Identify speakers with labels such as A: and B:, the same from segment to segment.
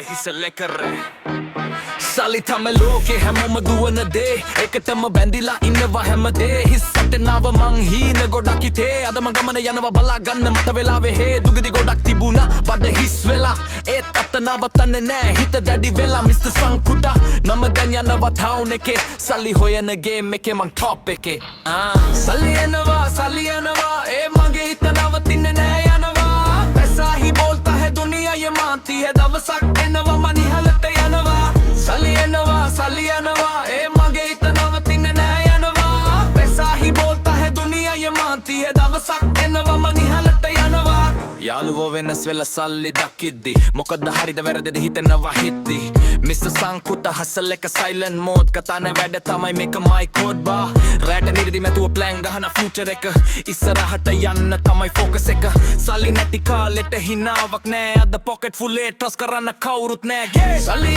A: හිස ලෙකර සල්ලි තම ලෝකේ හැමෝම දුවන දේ එකටම බැඳිලා ඉන්නවා හැමදේ හිස් සටනාව මං හීන ගොඩක් හිතේ අදම ගමන යනවා බලා ගන්න මට වෙලාවේ හේ දුගදි ගොඩක් තිබුණා බඩ හිස් වෙලා ඒත් අත නවත්තන්නේ නෑ හිත දැඩි වෙලා මිස්ටර් සංකුටා නම දැන් යනවා ටවුන් එකේ සල්ලි හොයන ගේම් එකේ මං টොප් එකේ සල්ලි එනවා ඒ මගේ හිත නවතින්නේ නෑ යනවා पैसा ही बोलता है दुनिया ये मानती है දවසක් එනවා මං ඉහළට යනවා සල්ලි එනවා ඒ මගේ හිත නවතින්නේ නෑ යනවා पैसा ही बोलता है दुनिया ये मानती है දවසක් එනවා මං ඉහළට යනවා යාළුවෝ වෙනස් වෙලා සල්ලි දකිද්දි මොකද හරිද වැරදිද හිතනවා හිද්දි මිස්ටර් සංකුත හසල් එක සයිලන්ට් මෝඩ් කතා නැ වැඩ තමයි මේක මයි කෝඩ් බා රැට නිරදි මැතුව ප්ලෑන් ගහන ෆියුචර් එක ඉස්සරහට යන්න තමයි ෆෝකස් එක සල්ලි නැති කාලෙට හිනාවක් නෑ අද පොකට් ෆුල්ලේ ට්‍රස් කරන්න කවුරුත් නෑ සල්ලි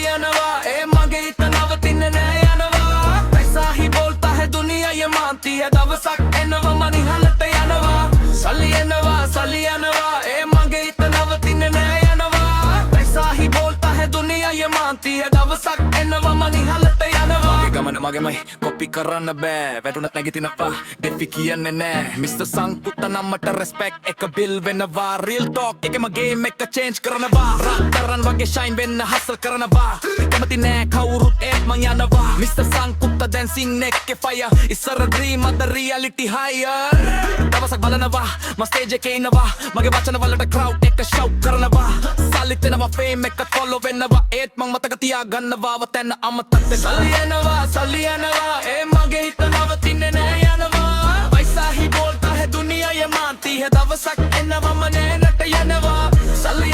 A: එනවා ඒ මගේ හිත නවතින්නේ නෑ යනවා पैसा ही बोलता है दुनिया ये मानती है දවසක් එනවා මං ඉහළට යනවා සල්ලි එනවා ඒ මගේ හිත නවතින්නේ නෑ යනවා पैसा ही बोलता है दुनिया ये मानती है දවසක් එනවා මං ඉහළට යනවා ගමන මගේමයි කොපි කරන්න බෑ වැටුණත් නැගිටිනවා දෙපි කියන්නේ නෑ මිස්ටර් සංකුත නම්මට රෙස්පෙක්ට් එක බිල් වෙනවා රියල් ටොක් එකම ගේම් එක චේන්ජ් කරනවා රත්තරන් වගේ ෂයින් වෙන්න හසල් කරනවා කැමති නෑ කවුරුත් ඒත් මං යනවා මිස්ටර් සංකුත ඩැන්සින් එකේ ෆයර් ඉස්සර ඩ්‍රීම් අද රියැලිටි හයර් දවසක් බලනවා මම ස්ටේජ් එකේ ඉන්නවා මගේ වචන වලට ක්‍රවුඩ් එක ෂවුට් කරනවා සල්ලි දෙනවා ෆේම් එක ෆොලෝ වෙනවා ඒත් මං මතක තියාගන්නවා වතන අමතක සල්ලි එනවා ඒ මගේ හිත නවතින්නේ නෑ යනවා पैसा ही बोलता है दुनिया ये मानती है දවසක් එනවා මම නෑනට යනවා සල්ලි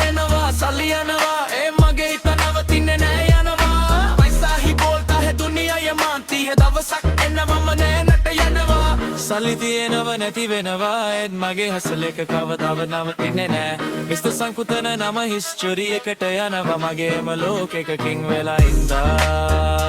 A: එනවා ඒ මගේ හිත නවතින්නේ නෑ යනවා पैसा ही बोलता है दुनिया ये मानती है දවසක් එනවා මම නෑනට යනවා සල්ලි තියෙනව නැති වෙනවා ඒත් මගේ හසල එක කවදාව නවතින්නේ නෑ මිස්ටර් සංකුතන නම හිස්ටරි එකට යනවා මගේම ලෝකෙකකින් වෙලා ඉඳා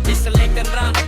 A: He's a lekker run.